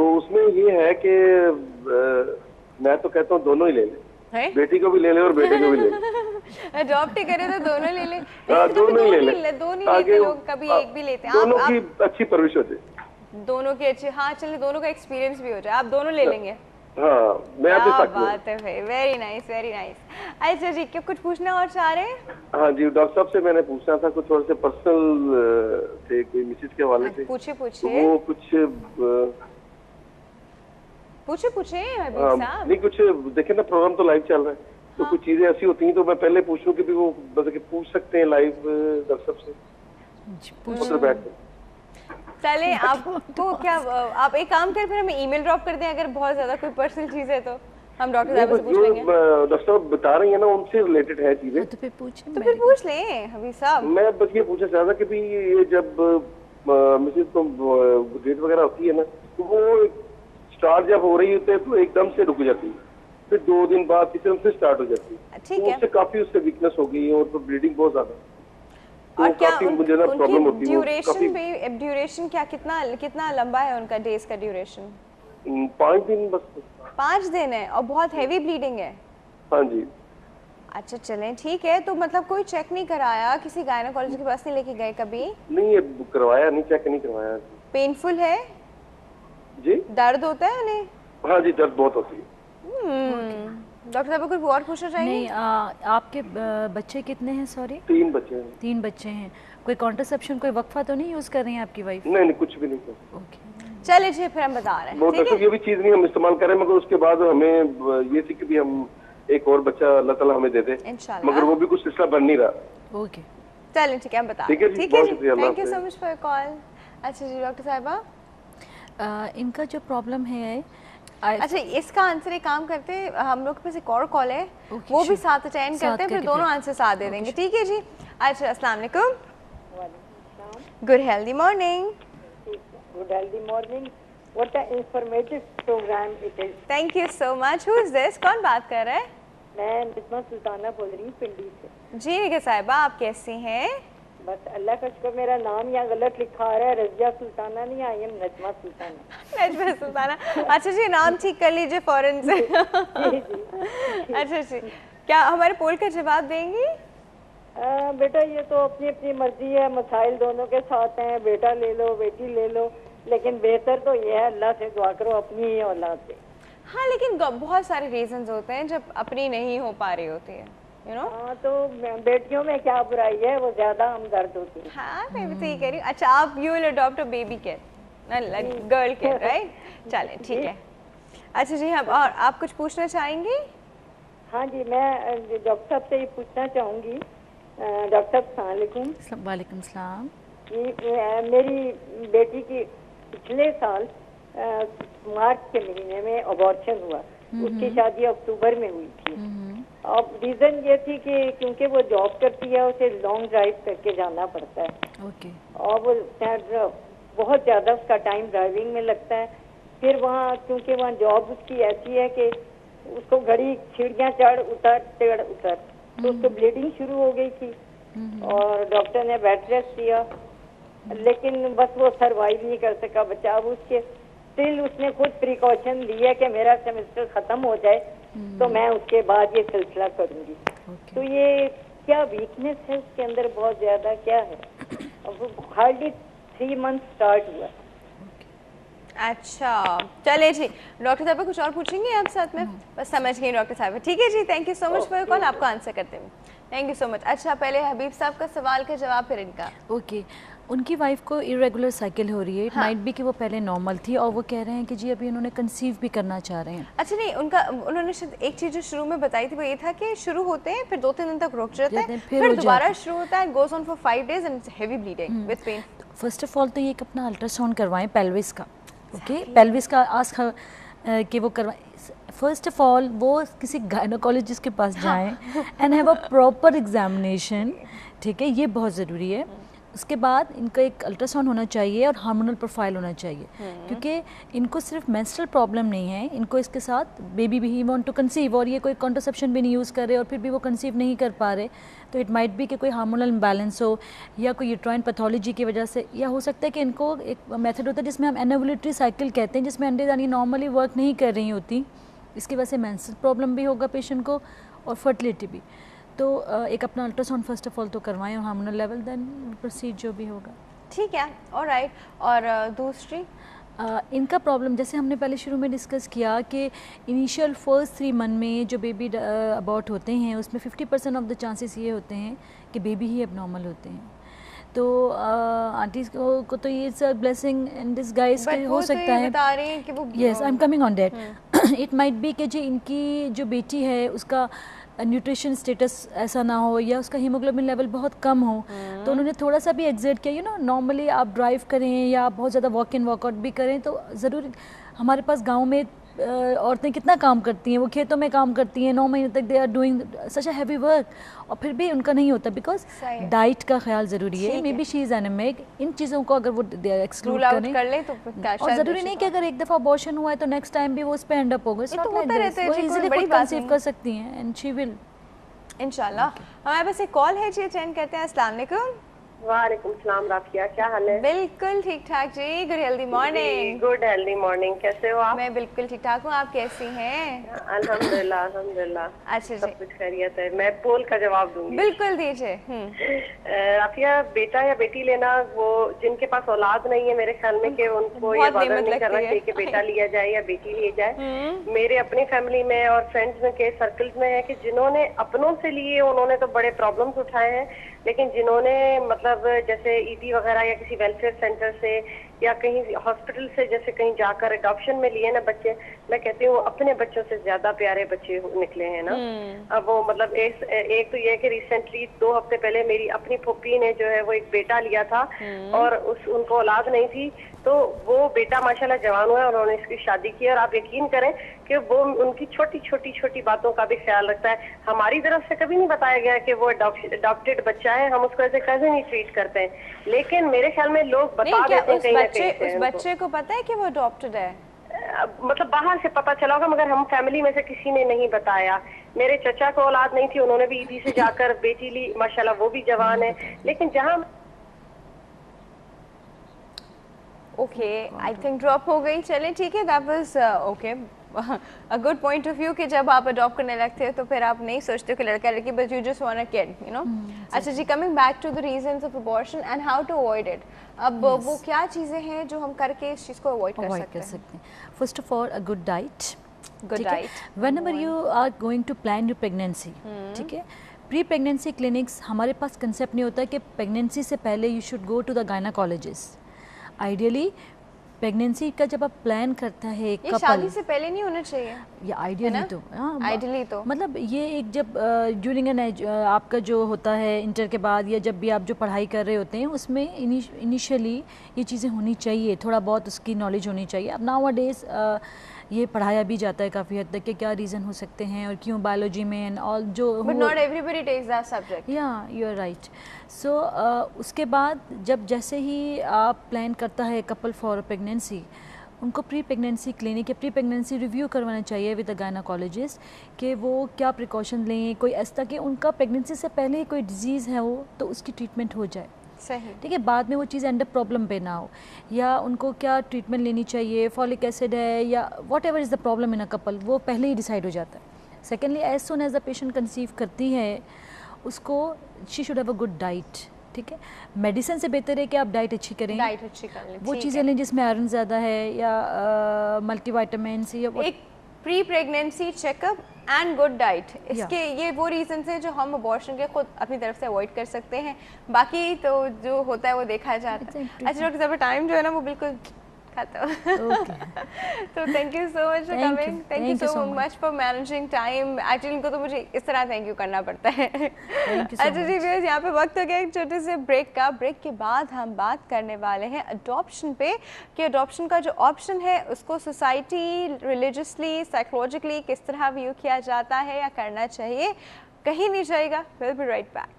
तो उसमें ये है कि मैं तो कहता हूँ दोनों ही ले लें, बेटी को भी ले ले और बेटे को भी ले ले। अडॉप्ट ही करे तो दोनों ले ले, दोनों ही ले ले, दो नहीं लेते लोग, कभी एक भी लेते हैं। दोनों की अच्छी परवरिश हो जाए, दोनों की अच्छी, हाँ चलिए दोनों का एक्सपीरियंस भी हो जाए, आप दोनों ले लेंगे। हाँ मैं आपके साथ हूँ। बात है भाई, वेरी नाइस वेरी नाइस। अच्छा जी, क्या कुछ पूछना और चाह रहे हैं? हाँ जी, डॉक्टर साहब से मैंने पूछना था कुछ, थोड़े से पर्सनल थे, कोई मिसेज के हवाले से। पूछिए पूछिए। वो कुछ पूछे हबीब साहब। नहीं कुछ देखे ना, प्रोग्राम तो लाइव चल रहा है, तो कुछ चीजें ऐसी होती हैं तो मैं पहले पूछूं कि भी वो मतलब कि पूछ सकते हैं लाइव डॉक्टर साहब से उधर बैठ कर। चले आपको क्या, आप एक काम करें फिर हमें ईमेल ड्रॉप कर दें, अगर बहुत ज्यादा कोई पर्सनल चीज है तो हम डॉक्टर साहब से पूछ लेंगे। डॉक्टर साहब बता रही है ना, उनसे रिलेटेड है चीजें, तो फिर पूछ लें हबीब साहब। मैं बस ये पूछना चाह रहा कि भी ये जब मिसेज को डेट वगैरह होती है ना, तो वो स्टार्ट जब हो रही होती है तो एकदम से रुक जाती है, फिर 2 दिन बाद तीसरे दिन से स्टार्ट हो जाती है, ठीक है। उससे काफी उससे वीकनेस हो गई और तो ब्लीडिंग बहुत ज्यादा, और क्या मुझे ना प्रॉब्लम होती है। ड्यूरेशन क्या कितना लंबा है उनका डेज का ड्यूरेशन? 5 दिन बस। 5 दिन है और बहुत हैवी ब्लीडिंग है? हाँ जी। अच्छा चलें ठीक है, तो मतलब कोई चेक नहीं कराया, किसी गायनेकोलॉजिस्ट के पास नहीं लेके गए कभी? नहीं ये करवाया नहीं, चेक नहीं करवाया। पेनफुल है जी? दर्द होता है उन्हें? हाँ जी, दर्द बहुत होती है। डॉक्टर साहब कुछ और पूछना चाहिए? नहीं, आपके बच्चे कितने हैं? सॉरी 3 बच्चे हैं। 3 बच्चे हैं। कोई कॉन्ट्रासेप्शन कोई वक्फा तो नहीं यूज कर रही हैं आपकी वाइफ? नहीं कुछ भी नहीं कर। ओके चलिए जी, फिर हम बता रहे हैं। वो डॉक्टर ये भी चीज नहीं हम इस्तेमाल करें, मगर उसके बाद हमें ये थी कि भी हम एक और बच्चा अल्लाह ताला हमें दे दे, मगर वो भी कुछ सिलसिला बन नहीं रहा। ओके चलिए ठीक है, हम बता ठीक है जी, बहुत शुक्रिया, thank you so much for call. अच्छा जी डॉक्टर साहिबा, इनका जो प्रॉब्लम है, अच्छा इसका आंसर एक काम करते हैं, हम लोग के पास एक और कॉल है, वो भी साथ अटेंड करते हैं, फिर दोनों आंसर साथ दे देंगे, ठीक है जी? अच्छा अस्सलाम वालेकुम। Good healthy morning. Good healthy morning. What an informative program it is. Thank you so much. Who is this? कौन बात कर रहा है? मैं नजमा सुल्ताना बोल रही हूँ पिंडी से। जी निका साहिबा, आप कैसी हैं? बस अल्लाह का शुक्र, मेरा नाम यहाँ गलत लिखा आ रहा है, रजिया सुल्ताना नहीं, आई एम नजमा सुल्ताना। नजमा सुल्ताना, अच्छा जी नाम ठीक कर लीजिए फौरन से। जी जी। अच्छा जी, क्या हमारे पोल का जवाब देंगी? बेटा ये तो अपनी अपनी मर्जी है, मसाइल दोनों के साथ हैं, बेटा ले लो बेटी ले लो, लेकिन बेहतर तो ये है अल्लाह से दुआ करो अपनी ही औलाद से। हाँ लेकिन बहुत सारे रीजंस होते हैं जब अपनी नहीं हो पा रही होती है, यू नो। हाँ तो बेटियों में क्या बुराई है, वो ज्यादा हमदर्द होती है। हाँ मैं भी तो ये कह रही हूँ। अच्छा आप you will adopt a baby kid, girl kid, right? चलें ठीक है। अच्छा जी, हम और आप कुछ पूछना चाहेंगी? हाँ जी, मैं डॉक्टर साहब से ये पूछना चाहूँगी। डॉक्टर साहब अस्सलाम वालेकुम सलाम। मेरी बेटी की पिछले साल मार्च के महीने में अबॉर्शन हुआ, उसकी शादी अक्टूबर में हुई थी। अब रीजन ये थी कि क्योंकि वो जॉब करती है, उसे लॉन्ग ड्राइव करके जाना पड़ता है। ओके। और वो बहुत ज़्यादा उसका टाइम ड्राइविंग में लगता है। फिर वहाँ क्योंकि वहाँ जॉब उसकी ऐसी है कि उसको घड़ी सीढ़ियाँ चढ़ उतर, तो उसको ब्लीडिंग शुरू हो गई थी और डॉक्टर ने बेड रेस्ट दिया, लेकिन बस वो सरवाइव नहीं कर सका बच्चा। अब उसके स्टिल उसने खुद प्रिकॉशन ली है कि मेरा सेमेस्टर खत्म हो जाए तो मैं उसके बाद ये सिलसिला करूंगी। तो ये क्या वीकनेस है उसके अंदर, बहुत ज्यादा क्या है? हार्डली 3 मंथ स्टार्ट हुआ। अच्छा चले जी, डॉक्टर साहब कुछ और पूछेंगे आप साथ में? बस समझ गई डॉक्टर साहब, ठीक है जी, thank you so much for call, आपको आंसर करते हुए थैंक यू सो मच। अच्छा पहले हबीब साहब का सवाल का जवाब, फिर इनका। ओके उनकी वाइफ को इरेगुलर साइकिल हो रही है, इट माइट बी कि वो पहले नॉर्मल थी और वो कह रहे हैं कि जी अभी उन्होंने कंसीव भी करना चाह रहे हैं। अच्छा नहीं, उन्होंने एक चीज़ जो शुरू में बताई थी वो ये था कि शुरू होते हैं फिर 2-3 दिन तक रुक जाते हैं, फिर दोबारा शुरू होता है, goes on for 5 days and it's heavy bleeding with pain. First of all तो ये एक अपना अल्ट्रासाउंड करवाएं पेल्विस का, ओके पेल्विस का आस्क कि वो करवाएं। फर्स्ट ऑफ ऑल वो किसी गायनोकोलॉजिस्ट के पास जाएं and have a proper examination, ठीक है, ये बहुत ज़रूरी है। उसके बाद इनका एक अल्ट्रासाउंड होना चाहिए और हार्मोनल प्रोफाइल होना चाहिए, क्योंकि इनको सिर्फ मेंस्ट्रुअल प्रॉब्लम नहीं है, इनको इसके साथ बेबी भी ही वांट टू कंसीव और ये कोई कॉन्ट्रासेप्शन भी नहीं यूज़ कर रहे और फिर भी वो कंसीव नहीं कर पा रहे, तो इट माइट बी कि कोई हार्मोनल इम्बैलेंस हो या कोई यूट्राइन पैथोलॉजी की वजह से, या हो सकता है कि इनको एक मेथड होता है जिसमें हम एनोवुलेटरी साइकिल कहते हैं, जिसमें अंडे दानी नॉर्मली वर्क नहीं कर रही होती, इसकी वजह से मेंस्ट्रुअल प्रॉब्लम भी होगा पेशेंट को और फर्टिलिटी भी। तो एक अपना अल्ट्रासाउंड फर्स्ट ऑफ ऑल तो करवाएं और हार्मोनल लेवल देन प्रोसीड जो भी होगा। ठीक है, ऑलराइट। और दूसरी इनका प्रॉब्लम जैसे हमने पहले शुरू में डिस्कस किया कि इनिशियल फर्स्ट 3 मंथ में जो बेबी अबॉर्ट होते हैं उसमें 50% ऑफ द चांसेस ये होते हैं कि बेबी ही एबनॉर्मल होते हैं। तो आंटी को तो ये it's a blessing in disguise हो सकता है, बता रही हैं कि वो yes I am coming on that. It might be कि जी इनकी जो बेटी है उसका न्यूट्रिशन स्टेटस ऐसा ना हो या उसका हीमोग्लोबिन लेवल बहुत कम हो, तो उन्होंने थोड़ा सा भी एग्जर्ट किया, नॉर्मली आप ड्राइव करें या आप बहुत ज़्यादा वॉक इन वर्कआउट भी करें तो ज़रूर, हमारे पास गांव में औरतें कितना काम करती हैं, वो खेतों में काम करती हैं 9 महीने तक, they are doing such a heavy work और फिर भी उनका नहीं होता बिकॉज डाइट का ख्याल ज़रूरी है। May be she is anaemic, इन चीज़ों को अगर वो एक्सक्लूड करें कर ले तो और ज़रूरी नहीं कि अगर एक दफ़ा अबॉर्शन हुआ है तो नेक्स्ट टाइम भी वो उस पर एंड अप होगा, वो इजीली खुद कंसीव कर सकती हैं एंड शी विल इंशाल्लाह। हमारे पास एक कॉल है जी, अटेंड करते हैं। अस्सलाम वालेकुम। वालेकुम सलाम राफिया, क्या हाल है? बिल्कुल ठीक ठाक जी, good healthy morning. Good healthy morning, कैसे हो आप? मैं बिल्कुल ठीक ठाक हूँ, आप कैसी हैं? अल्हम्दुलिल्लाह अल्हम्दुलिल्लाह, अच्छा जी, सब कुछ खैरियत है। मैं पोल का जवाब दूंगी। बिल्कुल दीजिए। राफिया, बेटा या बेटी लेना, वो जिनके पास औलाद नहीं है मेरे ख्याल में कि उनको ये वादा नहीं करना चाहिए कि बेटा लिया जाए या बेटी ली जाए। मेरे अपनी फैमिली में और फ्रेंड्स में के सर्कल्स में है कि जिन्होंने अपनों से लिए उन्होंने तो बड़े प्रॉब्लम्स उठाए हैं, लेकिन जिन्होंने मतलब जैसे ईडी वगैरह या किसी वेलफेयर सेंटर से या कहीं हॉस्पिटल से जैसे कहीं जाकर अडॉप्शन में लिए ना बच्चे, मैं कहती हूँ अपने बच्चों से ज्यादा प्यारे बच्चे निकले हैं ना। अब वो मतलब एक तो ये है कि रिसेंटली 2 हफ्ते पहले मेरी अपनी फूफी ने जो है वो एक बेटा लिया था और उनको औलाद नहीं थी, तो वो बेटा माशाल्लाह जवान हुआ है और उन्होंने इसकी शादी की। और आप यकीन करें कि वो उनकी छोटी छोटी बातों का भी ख्याल रखता है। हमारी तरफ से कभी नहीं बताया गया कि वो अडॉप्टेड बच्चा है, हम उसको ऐसे कज़न ही ट्रीट करते हैं, लेकिन मेरे ख्याल में लोग बता देते हैं कहीं ना कहीं। उस बच्चे को पता है कि वो अडॉप्टेड है? मतलब बाहर से पता चला होगा, मगर हम फैमिली में से किसी ने नहीं बताया। मेरे चचा को औलाद नहीं थी, उन्होंने भी ईदी से जाकर बेटी ली, माशाल्लाह वो भी जवान है। लेकिन जहाँ ओके, आई थिंक ड्रॉप हो गई। चलें ठीक है, that was okay, a good point of view कि जब आप अडॉप्ट करने लगते हो तो फिर आप नहीं सोचते हो कि लड़का लड़की, but you just want a kid, you know. अच्छा जी, coming back to the reasons of abortion and how to avoid it. अब वो क्या चीज़ें हैं जो हम करके इस चीज़ को अवॉइड कर सकते हैं? First of all a good diet, good diet, whenever you are going to plan your pregnancy, ठीक है। प्री प्रेगनेंसी क्लिनिक्स, हमारे पास कंसेप्ट नहीं होता कि प्रेगनेंसी से पहले you should go to the gynaecologist. Ideally pregnancy का जब आप प्लान करता है एक कपल, शादी से पहले नहीं होना चाहिए या आइडियली तो आइडियली तो मतलब ये एक जब ड्यूरिंग एन आपका जो होता है इंटर के बाद या जब भी आप जो पढ़ाई कर रहे होते हैं उसमें इनिशियली ये चीज़ें होनी चाहिए, थोड़ा बहुत उसकी नॉलेज होनी चाहिए। अब नाउ डेज ये पढ़ाया भी जाता है काफ़ी हद तक कि क्या रीज़न हो सकते हैं और क्यों बायोलॉजी में एंड ऑल जो, but not everybody takes that subject. या यू आर राइट। सो उसके बाद जब जैसे ही आप प्लान करता है कपल फॉर प्रेगनेंसी, उनको प्री प्रेगनेंसी क्लिनिक या प्री प्रेगनेंसी रिव्यू करवाना चाहिए विद अ गायनाकोलॉजिस्ट कि वो क्या प्रिकॉशन लें, कोई ऐसा कि उनका प्रेगनेंसी से पहले कोई डिजीज़ है वो तो उसकी ट्रीटमेंट हो जाए, सही, ठीक है, बाद में वो चीज़ एंड अप प्रॉब्लम पे ना हो। या उनको क्या ट्रीटमेंट लेनी चाहिए, फॉलिक एसिड है या whatever is the problem in a couple, वो पहले ही डिसाइड हो जाता है। Secondly, as soon as the patient conceive करती है उसको she should have a good diet, ठीक है। मेडिसिन से बेहतर है कि आप डाइट अच्छी करें, डाइट अच्छी कर लें, वो चीज़ें लें जिसमें आयरन ज़्यादा है या मल्टीविटामिन या एक pre pregnancy checkup and good diet, इसके ये वो रीजंस हैं जो हम अबॉर्शन के खुद अपनी तरफ से अवॉइड कर सकते हैं। बाकी तो जो होता है वो देखा जाता है। अच्छा डॉक्टर साहब, टाइम जो है ना वो बिल्कुल तो thank you so much for coming, thank you so much for managing time. Actually इनको तो मुझे इस तरह थैंक यू करना पड़ता है। अच्छा जी व्यूअर्स, यहाँ पे वक्त हो गया एक छोटे से ब्रेक का। ब्रेक के बाद हम बात करने वाले हैं अडॉप्शन पे कि अडॉप्शन का जो ऑप्शन है उसको सोसाइटी, रिलीजियसली, साइकोलॉजिकली किस तरह व्यू किया जाता है या करना चाहिए। कहीं नहीं जाएगा, विल बी राइट बैक।